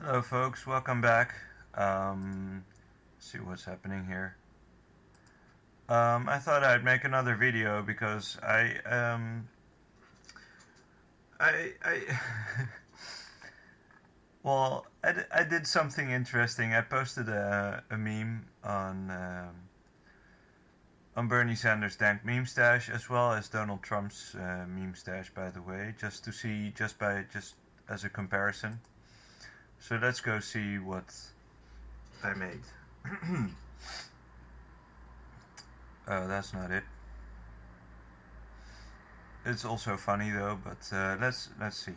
Hello folks, welcome back. See what's happening here. I thought I'd make another video because I well, I did something interesting. I posted a meme on Bernie Sanders' dank meme stash as well as Donald Trump's meme stash, by the way, just to see just as a comparison. So let's go see what I made. Oh, that's not it. It's also funny though, but let's see.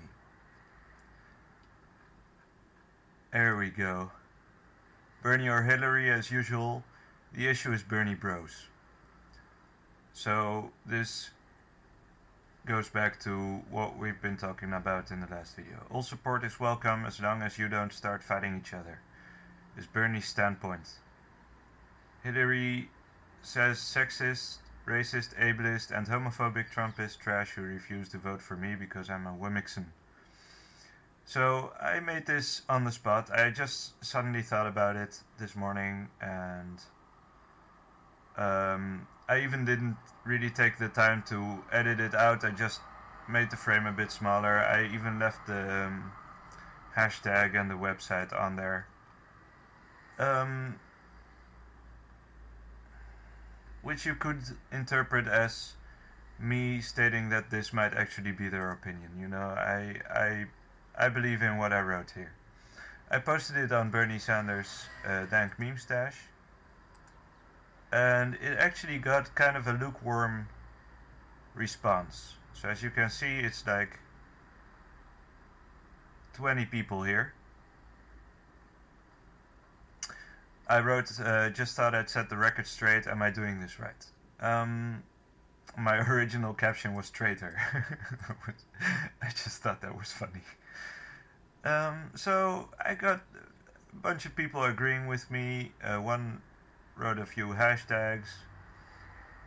There we go. Bernie or Hillary, as usual. The issue is Bernie Bros. So this goes back to what we've been talking about in the last video. All support is welcome as long as you don't start fighting each other, is Bernie's standpoint. Hillary says sexist, racist, ableist, and homophobic Trumpist trash who refuse to vote for me because I'm a Wimixon. So I made this on the spot. I just suddenly thought about it this morning, and I even didn't really take the time to edit it out. I just made the frame a bit smaller. I even left the hashtag and the website on there. Which you could interpret as me stating that this might actually be their opinion. You know, I believe in what I wrote here. I posted it on Bernie Sanders' dank meme stash, and it actually got kind of a lukewarm response. So as you can see, it's like 20 people here. I wrote, just thought I'd set the record straight. Am I doing this right? My original caption was traitor. I just thought that was funny. So I got a bunch of people agreeing with me. One wrote a few hashtags.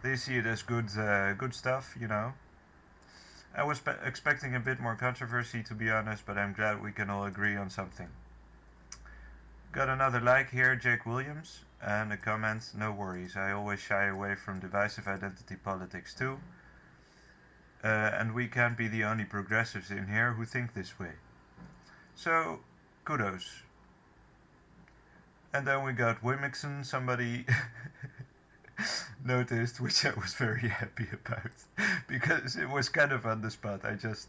They see it as good stuff, you know. I was expecting a bit more controversy, to be honest, but I'm glad we can all agree on something. Got another like here, Jake Williams, and a comment, no worries, I always shy away from divisive identity politics too. And we can't be the only progressives in here who think this way. So, kudos. And then we got Wimixon, somebody noticed, which I was very happy about, because it was kind of on the spot. I just,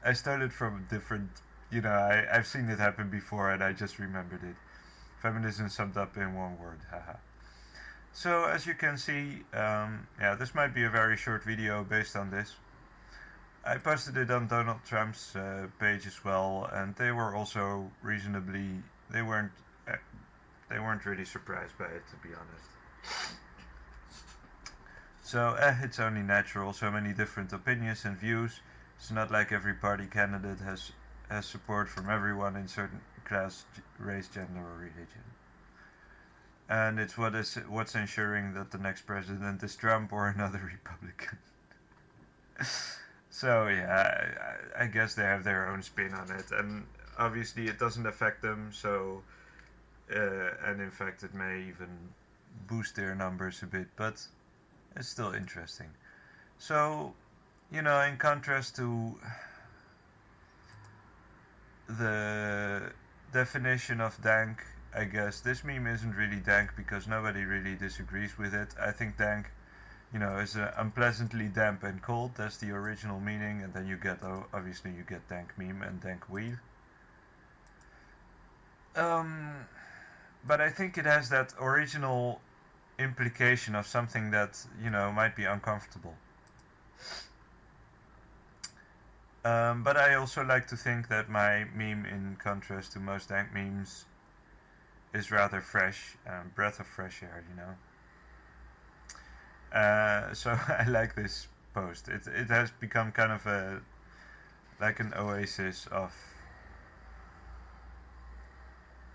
I started from a different, I've seen it happen before and I just remembered it. Feminism summed up in one word, haha. So, as you can see, this might be a very short video based on this. I posted it on Donald Trump's page as well, and they were also reasonably, they weren't really surprised by it, to be honest. So, it's only natural, so many different opinions and views. It's not like every party candidate has support from everyone in certain class, race, gender, or religion. And it's what's ensuring that the next president is Trump or another Republican. So yeah, I guess they have their own spin on it, and obviously it doesn't affect them. So, and in fact, it may even boost their numbers a bit, but it's still interesting. So, in contrast to the definition of dank, I guess this meme isn't really dank because nobody really disagrees with it. I think dank, is unpleasantly damp and cold. That's the original meaning, and then you get, obviously, you get dank meme and dank weed. But I think it has that original implication of something that, might be uncomfortable. But I also like to think that my meme, in contrast to most dank memes, is rather fresh, breath of fresh air, So I like this post. It has become kind of like an oasis of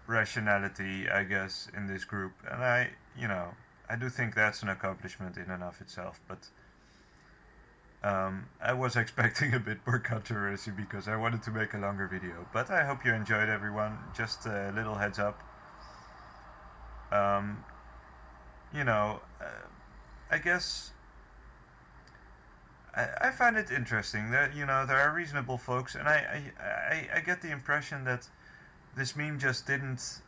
rationality, I guess, in this group, and I do think that's an accomplishment in and of itself. But I was expecting a bit more controversy because I wanted to make a longer video, but I hope you enjoyed, everyone. Just a little heads up. Um, you know, I guess I find it interesting that there are reasonable folks, and I get the impression that this meme just didn't.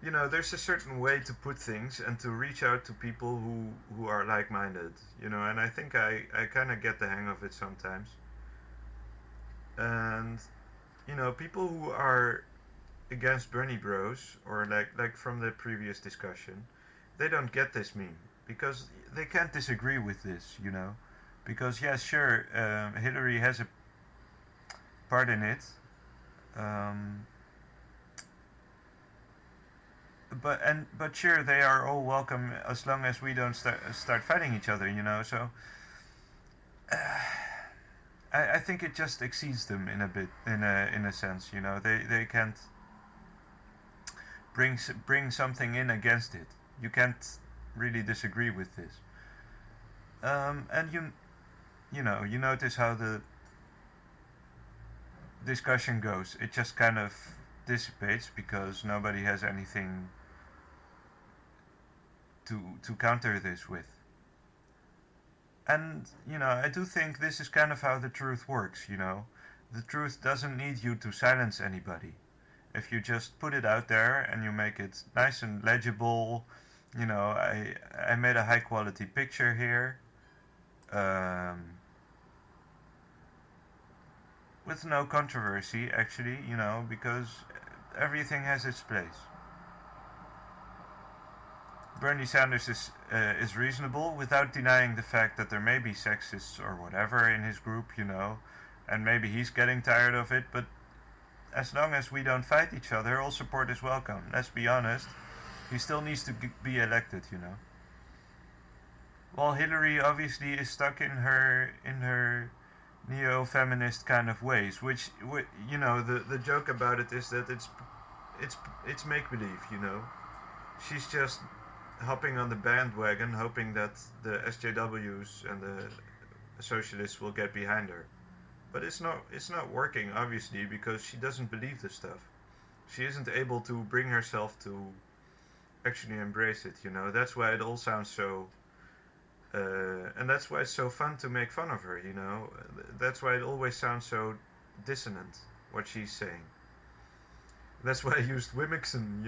There's a certain way to put things and to reach out to people who are like-minded, and I think I kind of get the hang of it sometimes. And people who are against Bernie Bros, or like from the previous discussion, they don't get this meme because they can't disagree with this, because yes, sure, Hillary has a part in it. Um, but sure, they are all welcome as long as we don't start fighting each other, So I think it just exceeds them in a bit, in a sense, They can't bring something in against it. You can't really disagree with this. And you notice how the discussion goes. It just kind of dissipates because nobody has anything to counter this with. And I do think this is kind of how the truth works. The truth doesn't need you to silence anybody. If you just put it out there and you make it nice and legible, I made a high quality picture here, with no controversy actually, because everything has its place. Bernie Sanders is reasonable without denying the fact that there may be sexists or whatever in his group, and maybe he's getting tired of it, but as long as we don't fight each other, all support is welcome. Let's be honest, he still needs to be elected, Well, Hillary obviously is stuck in her neo-feminist kind of ways, which the joke about it is that it's make-believe, She's just hopping on the bandwagon, hoping that the SJWs and the socialists will get behind her. But it's not working, obviously, because she doesn't believe this stuff. She isn't able to bring herself to actually embrace it, That's why it all sounds so... and that's why it's so fun to make fun of her, That's why it always sounds so dissonant, what she's saying. That's why I used Wimixon,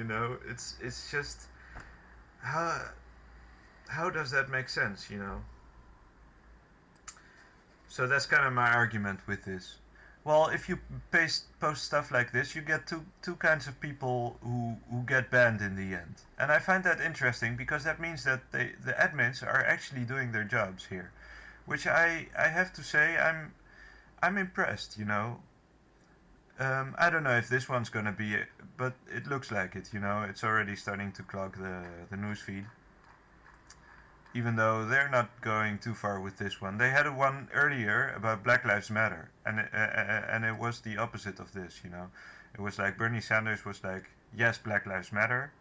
It's just... How does that make sense, So that's kind of my argument with this. Well, if you post stuff like this, you get two kinds of people who get banned in the end. And I find that interesting because that means that the admins are actually doing their jobs here. Which I have to say, I'm impressed, I don't know if this one's gonna be it, but it looks like it, It's already starting to clog the newsfeed. Even though they're not going too far with this one. They had a one earlier about Black Lives Matter, and it was the opposite of this, It was like Bernie Sanders was like, yes, Black Lives Matter.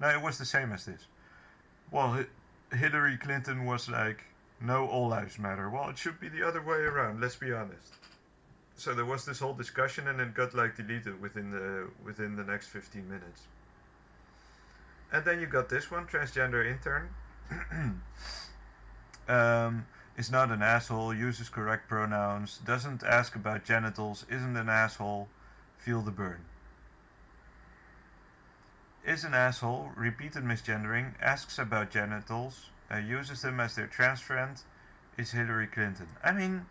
No, it was the same as this. Well, Hillary Clinton was like, no, all lives matter. Well, it should be the other way around, let's be honest. So there was this whole discussion, and it got like deleted within the next 15 minutes. And then you got this one, transgender intern. Is not an asshole, uses correct pronouns, doesn't ask about genitals, isn't an asshole, feel the burn. Is an asshole, repeated misgendering, asks about genitals, uses them as their trans friend, is Hillary Clinton. I mean,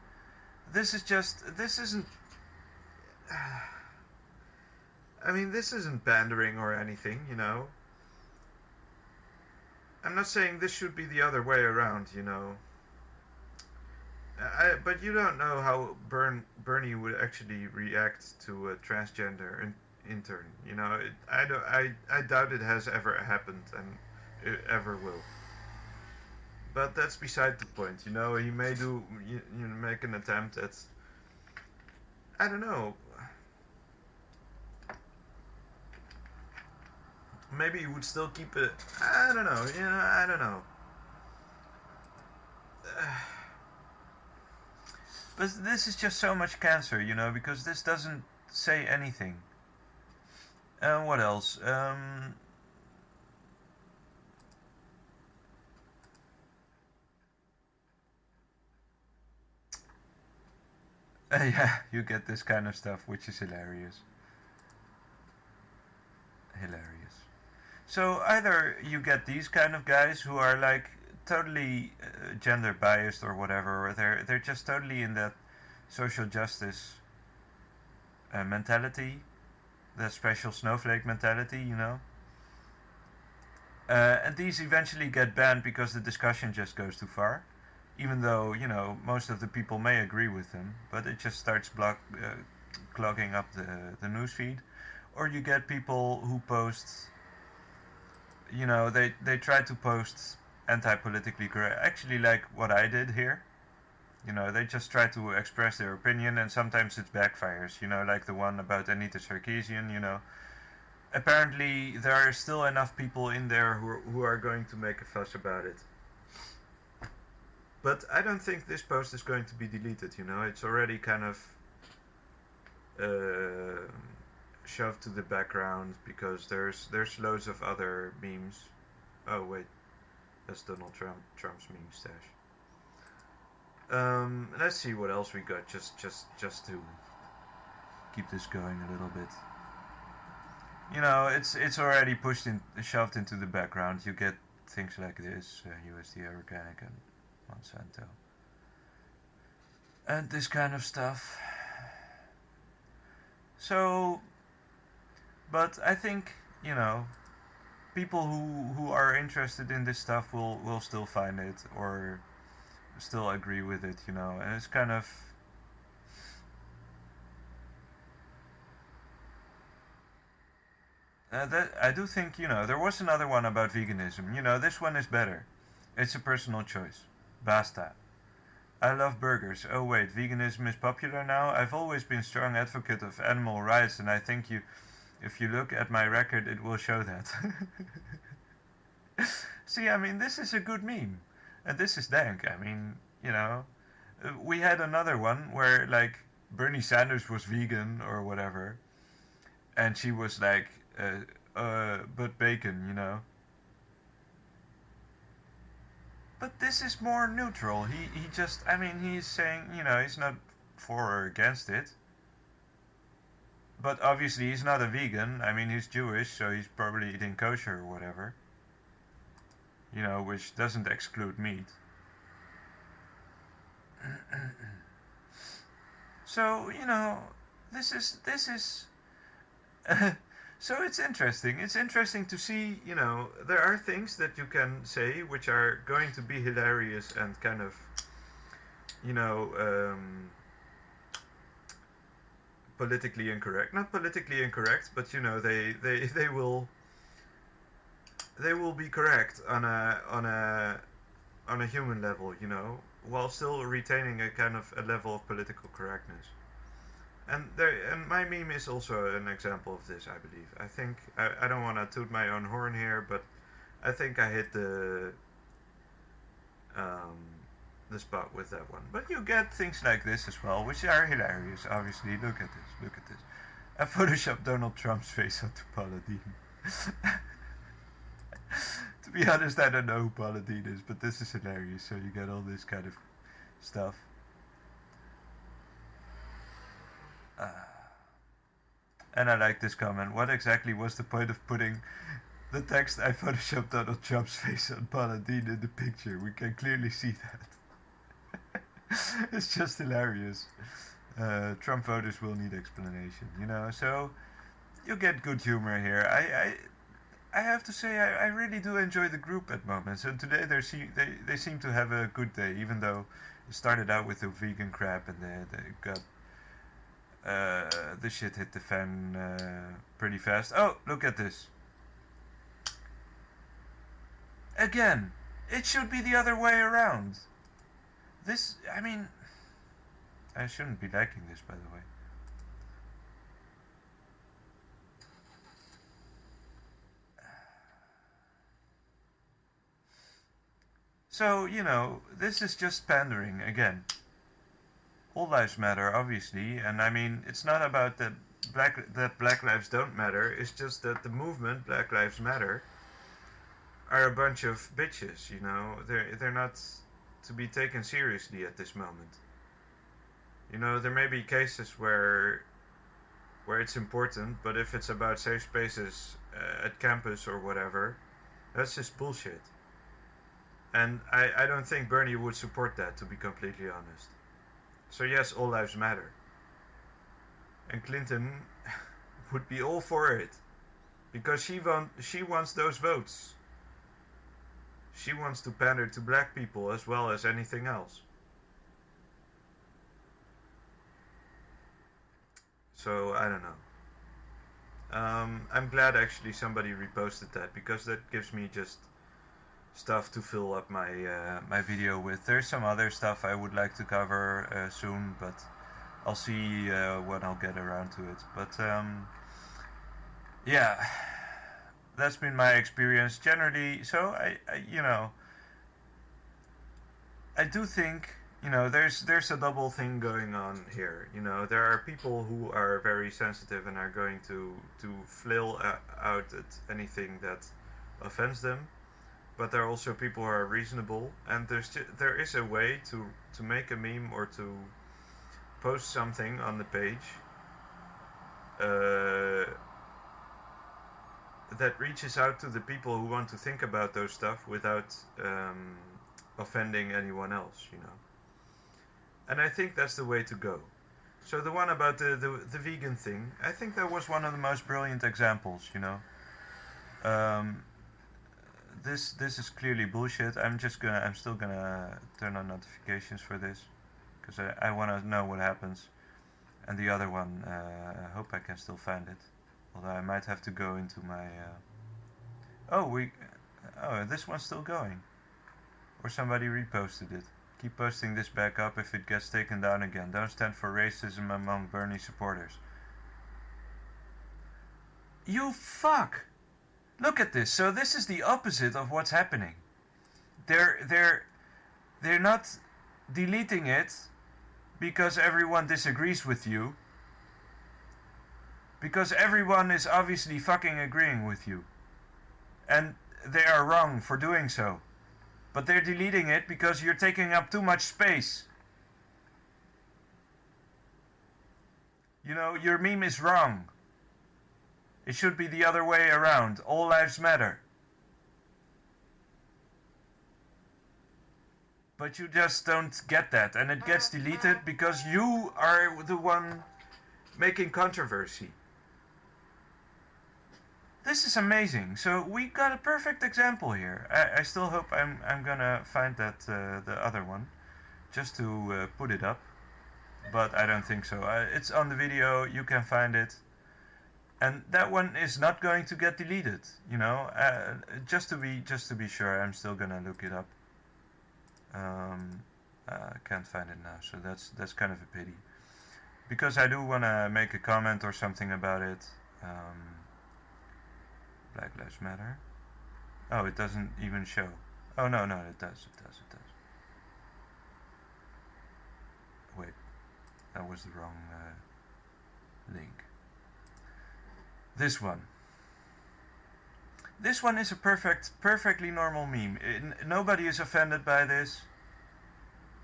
this isn't this isn't pandering or anything, I'm not saying this should be the other way around, but you don't know how Bernie would actually react to a transgender intern. I doubt it has ever happened and it ever will. But that's beside the point. He may make an attempt at, I don't know. Maybe he would still keep it. I don't know. I don't know. But this is just so much cancer, because this doesn't say anything. What else? Yeah, you get this kind of stuff, which is hilarious. Hilarious. So either you get these kind of guys who are like totally gender biased or whatever, or they're just totally in that social justice mentality, that special snowflake mentality. And these eventually get banned because the discussion just goes too far. Even though, most of the people may agree with them, but it just starts clogging up the newsfeed. Or you get people who post, they try to post anti-politically correct, actually like what I did here. They just try to express their opinion, and sometimes it backfires, like the one about Anita Sarkeesian. Apparently there are still enough people in there who are going to make a fuss about it. But I don't think this post is going to be deleted, It's already kind of shoved to the background because there's loads of other memes. Oh wait, that's Donald Trump's meme stash. Let's see what else we got, just to keep this going a little bit. It's already shoved into the background. You get things like this, USD Organic and Monsanto, and this kind of stuff. So, but I think people who are interested in this stuff will still find it or still agree with it, and it's kind of. That I do think there was another one about veganism. This one is better. It's a personal choice. Basta. I love burgers. Oh wait, veganism is popular now? I've always been a strong advocate of animal rights, and I think if you look at my record, it will show that. See, I mean, this is a good meme. And this is dank. I mean, we had another one where, like, Bernie Sanders was vegan or whatever, and she was like, but bacon. But this is more neutral. He just, I mean, he's saying, he's not for or against it. But obviously he's not a vegan. I mean, he's Jewish, so he's probably eating kosher or whatever. Which doesn't exclude meat. So, this is so it's interesting. It's interesting to see, there are things that you can say which are going to be hilarious and kind of, politically incorrect. Not politically incorrect, but they will be correct on a human level, while still retaining a kind of a level of political correctness. And my meme is also an example of this, I believe. I think I don't want to toot my own horn here, but I think I hit the spot with that one. But you get things like this as well, which are hilarious. Obviously, look at this. I photoshopped Donald Trump's face onto Paula Deen. To be honest, I don't know who Paula Deen is, but this is hilarious. So you get all this kind of stuff. And I like this comment. What exactly was the point of putting the text I photoshopped Donald Trump's face on Paula Deen in the picture? We can clearly see that. It's just hilarious. Trump voters will need explanation, so you get good humor here. I have to say I really do enjoy the group at moments, and today they seem to have a good day, even though it started out with the vegan crap and they got the shit hit the fan pretty fast. Oh, look at this. Again, it should be the other way around. This, I mean, I shouldn't be liking this, by the way. So, this is just pandering again. all lives matter, obviously, and I mean it's not about that black lives don't matter. It's just that the movement Black Lives Matter are a bunch of bitches. You know, they're not to be taken seriously at this moment. You know, there may be cases where it's important, but if it's about safe spaces at campus or whatever, that's just bullshit. And I don't think Bernie would support that, to be completely honest. So yes, all lives matter. And Clinton would be all for it. Because she wants those votes. She wants to pander to black people as well as anything else. So I don't know. I'm glad actually somebody reposted that, because that gives me just stuff to fill up my video with. There's some other stuff I would like to cover soon, but I'll see when I'll get around to it. But yeah, that's been my experience generally. So I do think, there's a double thing going on here. There are people who are very sensitive and are going to flail out at anything that offends them, but there are also people who are reasonable, and there is a way to make a meme or to post something on the page that reaches out to the people who want to think about those stuff without offending anyone else. And I think that's the way to go. So the one about the vegan thing, I think that was one of the most brilliant examples. This is clearly bullshit. I'm still gonna turn on notifications for this, because I want to know what happens. And the other one, I hope I can still find it, although I might have to go into my this one's still going, or somebody reposted it. Keep posting this back up if it gets taken down again. Don't stand for racism among Bernie supporters. You fuck! Look at this. So this is the opposite of what's happening. They're not deleting it because everyone disagrees with you. Because everyone is obviously fucking agreeing with you. And they are wrong for doing so. But they're deleting it because you're taking up too much space. Your meme is wrong. It should be the other way around. All lives matter. But you just don't get that, and it gets deleted because you are the one making controversy. This is amazing. So we got a perfect example here. I still hope I'm gonna find that the other one, just to put it up, but I don't think so. It's on the video. You can find it, and that one is not going to get deleted. Just to be sure, I'm still gonna look it up. I can't find it now, so that's kind of a pity, because I do wanna make a comment or something about it. Black Lives Matter. Oh, it doesn't even show. Oh, no, it does. Wait, that was the wrong link. This one. This one is a perfectly normal meme. Nobody is offended by this.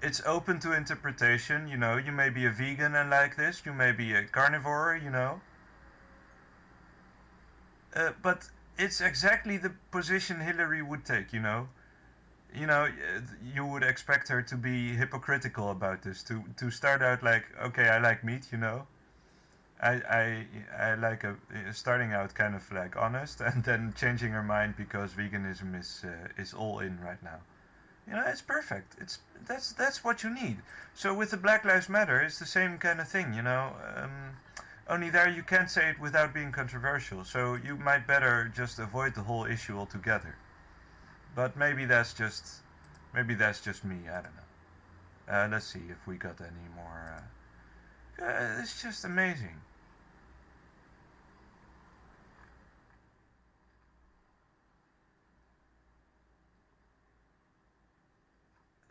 It's open to interpretation. You may be a vegan and like this. You may be a carnivore. But it's exactly the position Hillary would take. You would expect her to be hypocritical about this. To start out like, okay, I like meat. I like starting out kind of like honest, and then changing her mind because veganism is all in right now. It's perfect. That's what you need. So with the Black Lives Matter, it's the same kind of thing. Only there you can't say it without being controversial. So you might better just avoid the whole issue altogether. But maybe that's just me. I don't know. Let's see if we got any more. It's just amazing.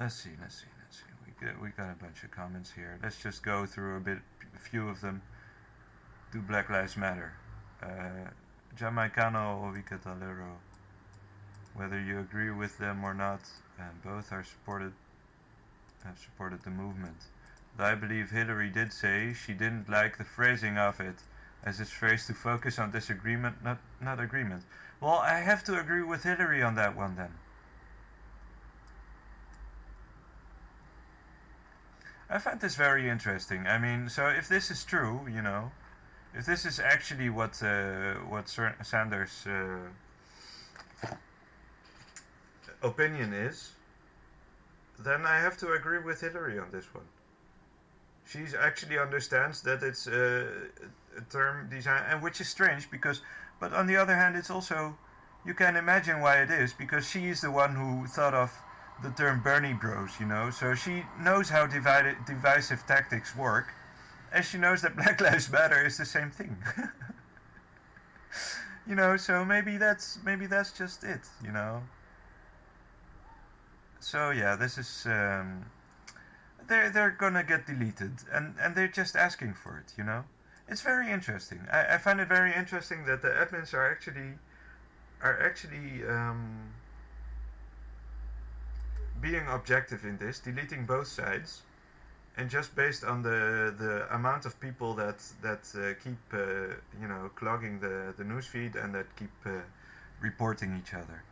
Let's see. We we got a bunch of comments here. Let's just go through a few of them. Do Black Lives Matter? Jamaicano Vicatalero. Whether you agree with them or not, both have supported the movement. But I believe Hillary did say she didn't like the phrasing of it, as it's phrased to focus on disagreement, not agreement. Well, I have to agree with Hillary on that one then. I find this very interesting. I mean, so if this is true, if this is actually what Sanders' opinion is, then I have to agree with Hillary on this one. She actually understands that it's a term design, and which is strange but on the other hand, it's also, you can imagine why it is, because she is the one who thought of the term Bernie Bros, so she knows how divisive tactics work, and she knows that Black Lives Matter is the same thing. So maybe that's just it, So yeah, this is they're gonna get deleted, and they're just asking for it, It's very interesting. I find it very interesting that the admins are actually being objective in this, deleting both sides, and just based on the amount of people that keep clogging the newsfeed and that keep reporting each other.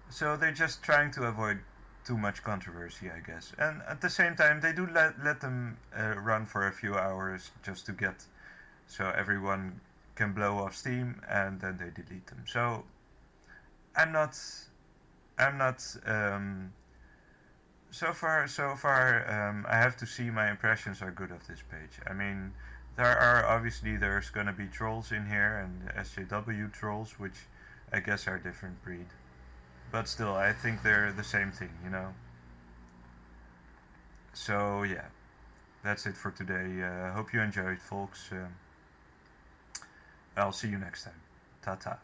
So they're just trying to avoid too much controversy, I guess. And at the same time, they do let them run for a few hours just to get, so everyone can blow off steam, and then they delete them. So I'm not. So far, I have to see my impressions are good of this page. I mean, there's gonna be trolls in here, and SJW trolls, which I guess are a different breed. But still, I think they're the same thing, So yeah, that's it for today. Hope you enjoyed, folks. I'll see you next time. Ta-ta.